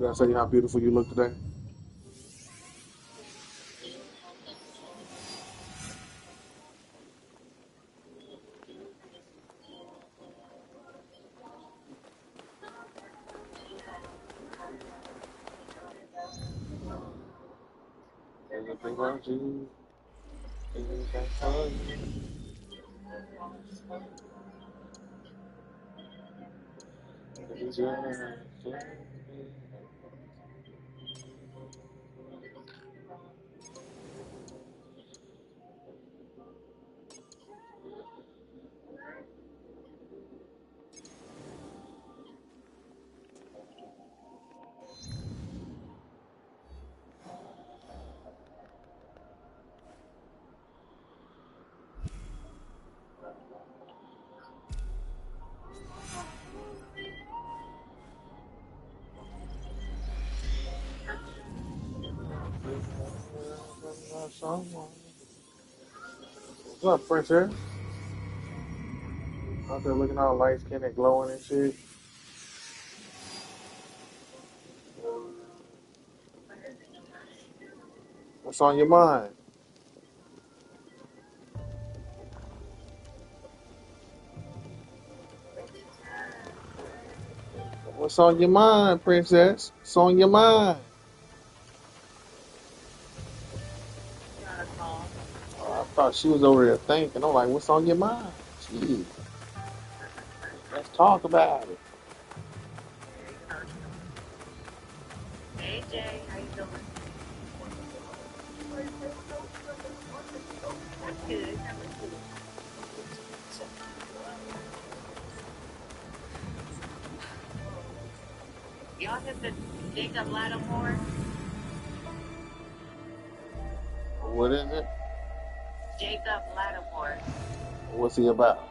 Did I tell you how beautiful you look today? Everything about you, everything for you. It's just- What's up, Princess? Out there looking all light skinned and glowing and shit. What's on your mind? What's on your mind, Princess? What's on your mind? Oh, I thought she was over there thinking. I'm like, what's on your mind? Gee, let's talk about it. Hey Jay, how you doing? I'm good. How are you? Y'all have to dig up Lattimore. What is it? Jacob Lattimore. What's he about?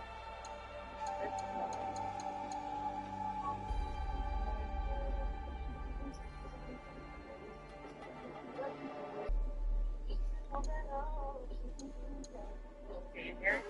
Can you hear?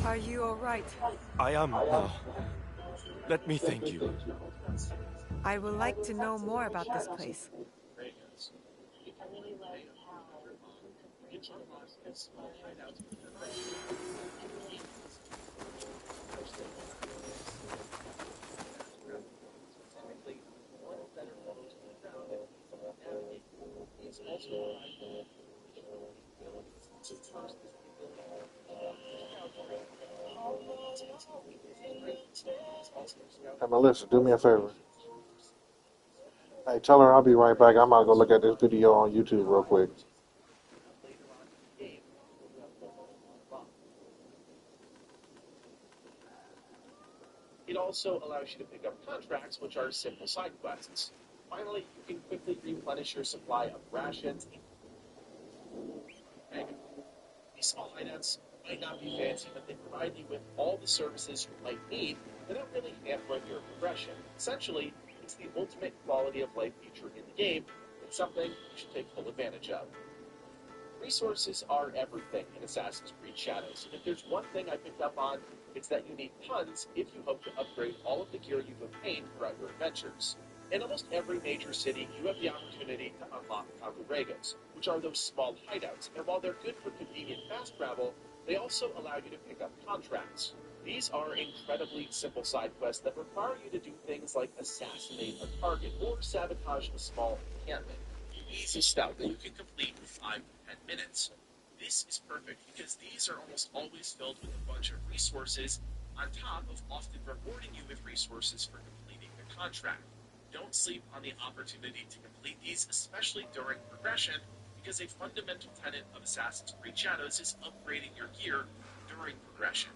Are you all right? I am now. Let me thank you. I would like to know more about this place. Hey, Melissa, do me a favor. Hey, tell her I'll be right back. I'm gonna go look at this video on YouTube real quick. It also allows you to pick up contracts, which are simple side quests. Finally, you can quickly replenish your supply of rations. These small hideouts might not be fancy, but they provide you with all the services you might need without really hampering your progression. Essentially, it's the ultimate quality of life feature in the game, and something you should take full advantage of. Resources are everything in Assassin's Creed Shadows, and if there's one thing I picked up on, it's that you need tons if you hope to upgrade all of the gear you've obtained throughout your adventures. In almost every major city, you have the opportunity to unlock Congregos, which are those small hideouts, and while they're good for convenient fast travel, they also allow you to pick up contracts. These are incredibly simple side quests that require you to do things like assassinate a target or sabotage a small encampment. Easy stuff that you can complete in 5 to 10 minutes. This is perfect because these are almost always filled with a bunch of resources on top of often rewarding you with resources for completing the contract. Don't sleep on the opportunity to complete these, especially during progression, because a fundamental tenet of Assassin's Creed Shadows is upgrading your gear during progression.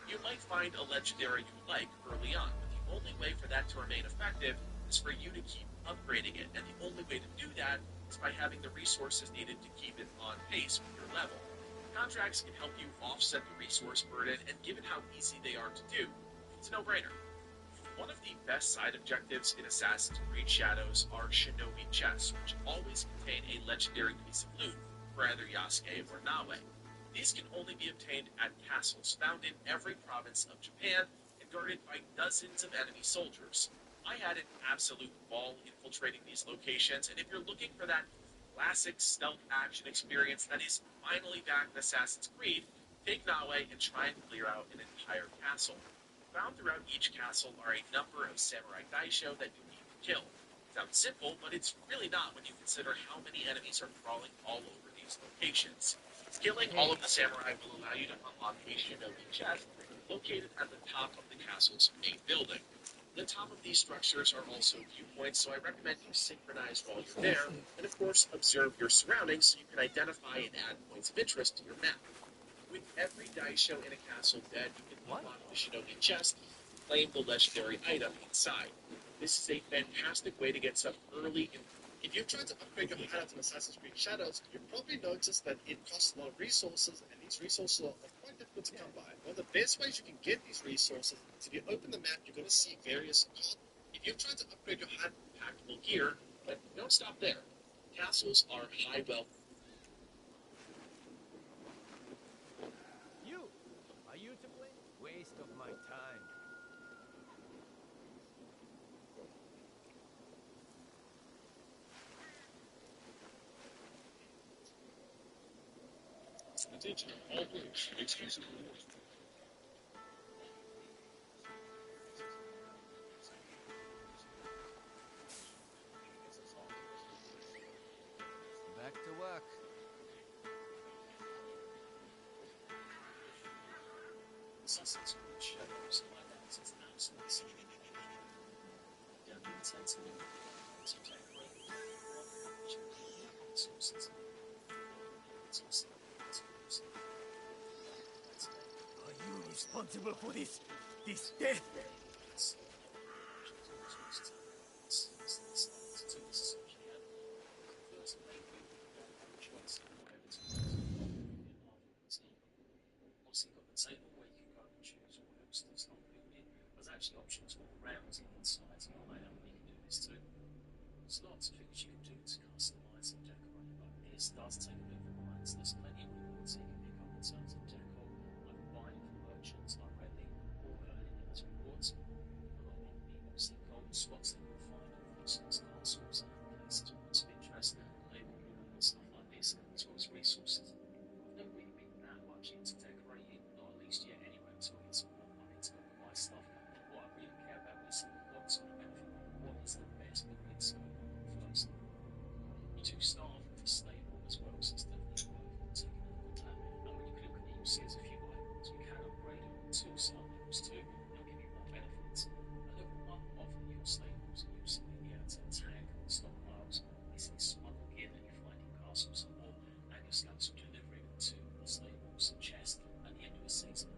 You might find a legendary you like early on, but the only way for that to remain effective is for you to keep upgrading it, and the only way to do that is by having the resources needed to keep it on pace with your level. Contracts can help you offset the resource burden, and given how easy they are to do, it's a no-brainer. One of the best side objectives in Assassin's Creed Shadows are Shinobi chests, which always contain a legendary piece of loot for either Yasuke or Nawe. These can only be obtained at castles found in every province of Japan and guarded by dozens of enemy soldiers. I had an absolute ball infiltrating these locations, and if you're looking for that classic stealth action experience that is finally back in Assassin's Creed, take Naue and try and clear out an entire castle. Found throughout each castle are a number of samurai daisho that you need to kill. Sounds simple, but it's really not when you consider how many enemies are crawling all over these locations. Killing all of the samurai will allow you to unlock a shinobi chest located at the top of the castle's main building. The top of these structures are also viewpoints, so I recommend you synchronize while you're there, and of course observe your surroundings so you can identify and add points of interest to your map. With every daisho in a castle dead, you can unlock the shinobi chest and claim the legendary item inside. This is a fantastic way to get stuff early in. If you've tried to upgrade your hideout in Assassin's Creed Shadows, you've probably noticed that it costs a lot of resources, and these resources are quite difficult to come by. One of the best ways you can get these resources is if you open the map, you're going to see various cards. If you've tried to upgrade your hideout, Packable gear, but don't stop there. Castles are high wealth. You? Are you to blame? Waste of my time. Attention, all players. Exclusive rewards. Back to work. Assassin's Creed Shadows, my dance is absolutely down the intensity to take away resources. Are you responsible for this? This death? Obviously, got the table where you can go and choose what else to start building. There's actually options all around the inside of your layout where you can do this too. There's lots of things you can do to customise and decorate, but this does take a bit of a mind. So there's plenty of rewards you can pick up in terms of decor, either buying from merchants directly or earning them as rewards. A lot of the obviously gold spots that you'll find on Foxton's castles and places of points of interest, labelled and stuff like this, as well as resources. I've never really been that much into decorating, not at least yet anyway, until I get some more money to go and buy stuff. What I really care about is what's going to benefit me, what is the best building scope first. You do start off with a stable as well, so it's definitely worth taking a look at that. And when you click on it, you'll see there's a few icons. You can upgrade them to certain levels too, they'll give you more benefits. At level 1 of your stables, you'll simply be able to tag stockpiles, basically smuggle gear that you find in castles or more, and your scouts will deliver it to the stables and chest at the end of the season.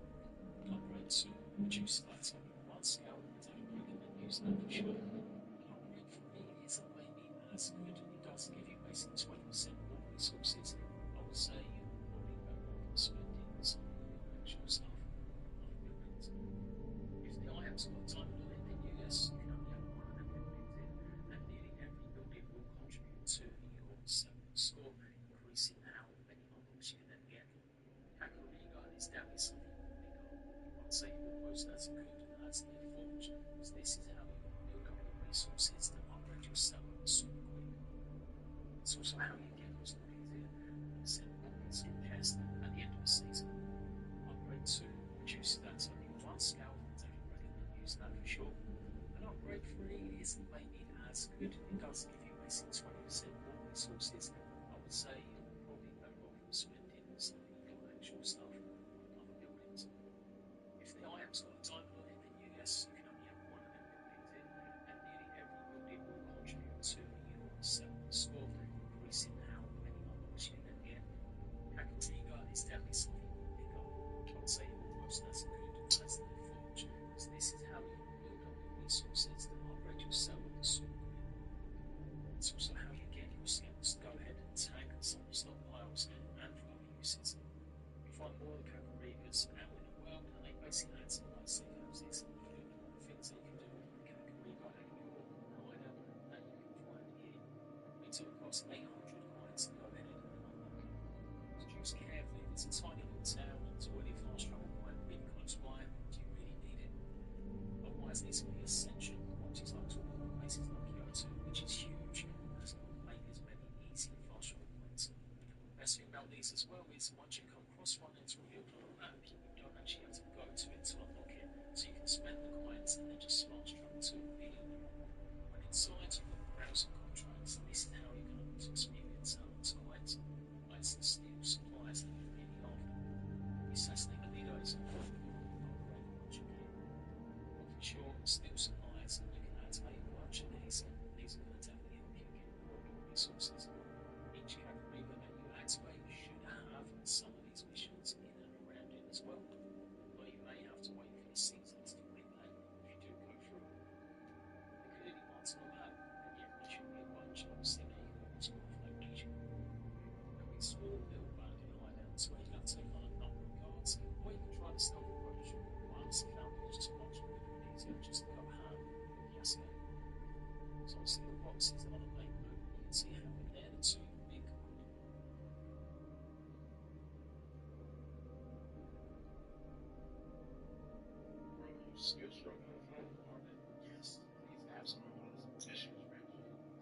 Upgrade to reduce that to 1 scout and take a break and then use that for sure. An upgrade for me isn't maybe as good. It does give you basically 20% more resources. I would say you're probably better off spending some of your actual stuff on buildings. If the items got time limit, then yes, you can only have one of them buildings in, and nearly every building will contribute to your 7 score, increasing how many unlocks you can then get. Kakariko is definitely something you want to pick up. I would say you almost as good as the Forge, because this is how you build up the resources to upgrade your settlement super quick. It's also how you get those buildings in, like I said, buildings in chest at the end of the season. Upgrade 2 reduces that to only 1 scout, take a break and then use that for sure. And upgrade 3 isn't maybe as good. It does give you basically 20% more resources. I would say you're probably better off spending some of your actual stuff on other buildings. If the item's got a time limit, then yes, you can only have one of them buildings in, and nearly every building will contribute to your settlement score, increasing how many unlocks you then get. Kakariko is definitely something you want to pick up. I would say almost as good as the Forge, because this is how you build up your resources to upgrade your settlement super quick. It's also how you get your scouts to go ahead and tag some stockpiles and for other uses. You find more of the Kakarikos out in the world, and they basically add some like safe houses and a few of the other things that you can do with the Kakariko at your hideout that you can find here. It took across 800 coins to go ahead and unlock it. So choose carefully. If it's a tiny Otherwise, it's going to be essential quantities like talking about places like Kyoto, which is huge, as maybe as many easy and fast travel points. The best thing about these as well is once you come across one that's revealed on the map, you don't actually have to go to it to unlock it, so you can spend the coins and then just fast travel to it immediately. When inside, you can grab some contracts, and this is how you're going to experience those coins. It's the steel supplies that you're really after. You assassinate the leaders and upgrade a bunch of gear. Making sure steel supplies you can activate a bunch of these. These are going to definitely help you get more of your resources. Each cabin reaper that you activate should have some of these missions in and around it as well. But you may have to wait for the season to complete that if you do go through it. There clearly marks on the map, and yet there should be a bunch. Obviously, there you go, explore location. There'll be small little abandoned hideouts where you're going to take on a number of guards, or you can try the stealth approach. I honestly found it just much quicker and easier just to go ham with Yasuo. So obviously the boxes on the main map, you can see how they're the two big Bro, you still struggling with home department? Yes, these apps are one of those issues, Reg.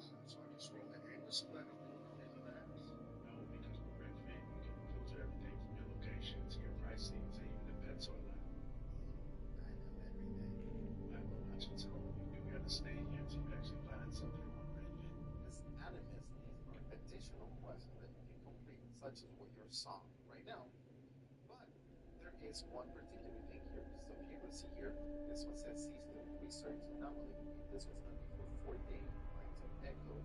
So I can scroll aimlessly like I'm doing on these other apps? No, because with Redfin, you can filter everything from your location to your pricings and even the pets are allowed. I know everything. I will not you tell them you do got to stay here until you actually find something on Redfin. This animus, these are additional quests that you can complete, such as what you're saw right now. But there is one particular thing here. So if you're going to see here, this one says seasonal research anomaly. This one's going to be for 4 days, right? So echo.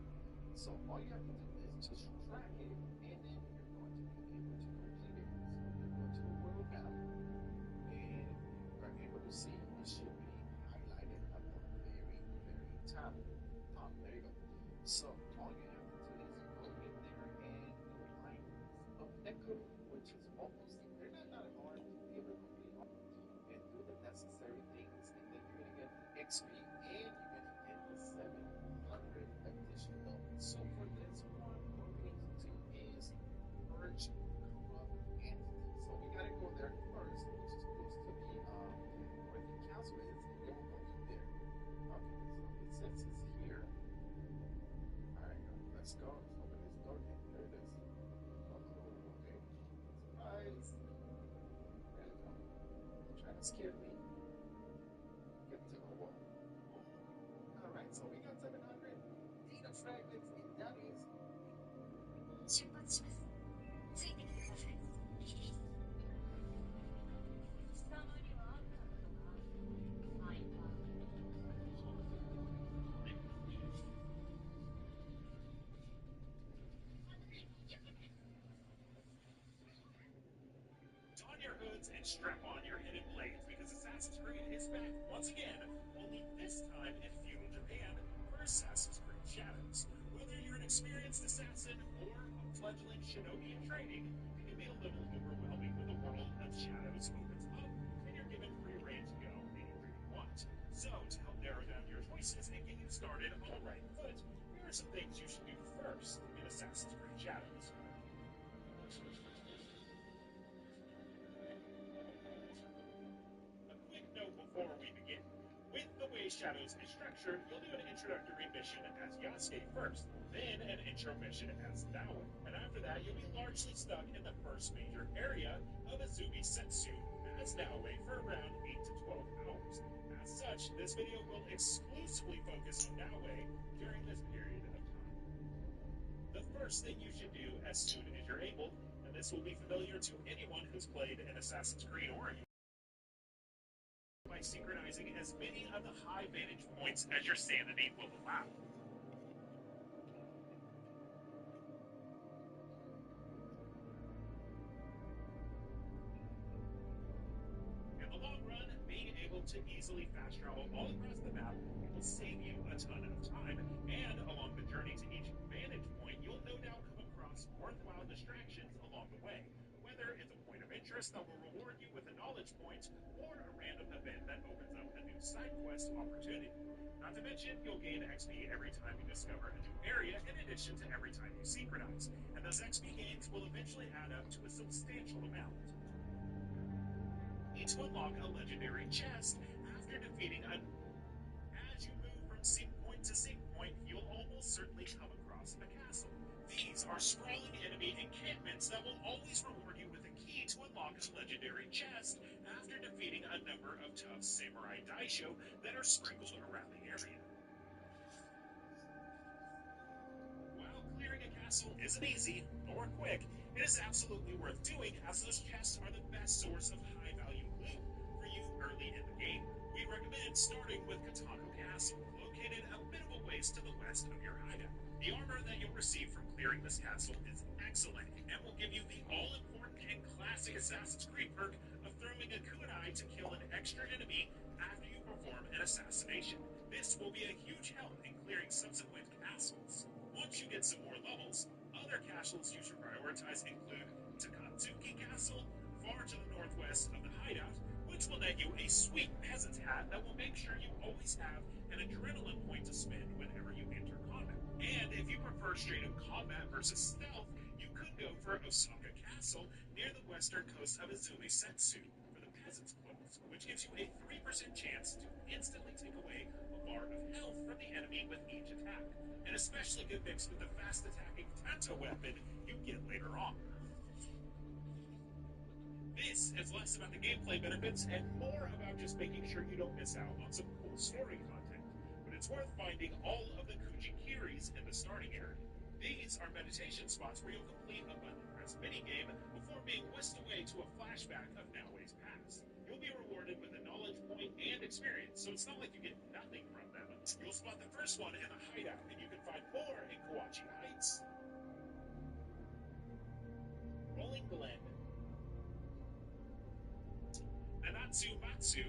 So all you have to do is just track it, and then you're going to be able to complete it. So you go to the world map, and you are able to see it should be highlighted at the very, very top. Top. There you go. So all you have to do is go in there and find of Echo, which is almost they're not that hard to be able to complete and do the necessary things, and then you're gonna get the XP and you're gonna get the 700 additional. So for this one, what we need to do is purge corrupt entity. So we gotta go there first, which is close to the where the council is, and then we'll go in there. Okay, so it says it's here. All right, let's go. Let's open this door. Okay, there it is. Oh, okay. Surprise. There we go. Trying to scare me. Get to the wall. All right, so we got 700 data fragments, and that is 出発します。ついてきてください。下のにはあったことがハイパー。Don your hoods and strap on your hidden blades because Assassin's Creed is back once again, only this time in feudal Japan for Assassin's Creed Shadows. Whether you're an experienced assassin or a fledgling shinobi in training, it can be a little overwhelming when the world of Shadows opens up and you're given free reign to go anywhere you want. So, to help narrow down your choices and get you started on the right foot, here are some things you should do first in Assassin's Creed Shadows. A quick note before we begin. With the way Shadows is structured, you'll do an introductory mission as Yasuke first, then an intro mission as Naoe, and after that you'll be largely stuck in the first major area of Azumi Setsu as Naoe for around 8 to 12 hours. As such, this video will exclusively focus on Naoe during this period of time. The first thing you should do as soon as you're able, and this will be familiar to anyone who's played an Assassin's Creed Origins, by synchronizing as many of the high vantage points as your sanity will allow. In the long run, being able to easily fast travel all across the map will save you a ton of time, and along the journey to each vantage point, you'll no doubt come across worthwhile distractions along the way, whether it's a point of interest that will reward you with a knowledge point, or a random event that opens up a new side quest opportunity. Not to mention, you'll gain XP every time you discover a new area, in addition to every time you synchronize, and those XP gains will eventually add up to a substantial amount. Need to unlock a legendary chest after defeating a to Sing Point, you'll almost certainly come across a castle. These are sprawling enemy encampments that will always reward you with a key to unlock a legendary chest after defeating a number of tough samurai daisho that are sprinkled around the area. While clearing a castle isn't easy nor quick, it is absolutely worth doing as those chests are the best source of high-value loot for you early in the game. We recommend starting with Katano Castle, located a bit of a ways to the west of your hideout. The armor that you'll receive from clearing this castle is excellent and will give you the all-important and classic Assassin's Creed perk of throwing a kunai to kill an extra enemy after you perform an assassination. This will be a huge help in clearing subsequent castles. Once you get some more levels, other castles you should prioritize include Takatsuki Castle, far to the northwest of the hideout, which will net you a sweet peasant's hat that will make sure you always have an adrenaline point to spend whenever you enter combat. And if you prefer straight-up combat versus stealth, you could go for Osaka Castle near the western coast of Izumi Sensu for the peasant's clothes, which gives you a 3% chance to instantly take away a bar of health from the enemy with each attack. An especially good mix with the fast-attacking Tanto weapon you get later on. This is less about the gameplay benefits and more about just making sure you don't miss out on some cool story content. But it's worth finding all of the Kujikiris in the starting area. These are meditation spots where you'll complete a button press minigame before being whisked away to a flashback of Naoe's past. You'll be rewarded with a knowledge point and experience, so it's not like you get nothing from them. You'll spot the first one in the hideout, and you can find more in Kawachi Heights, Rolling Glen, Nanatsu Matsu,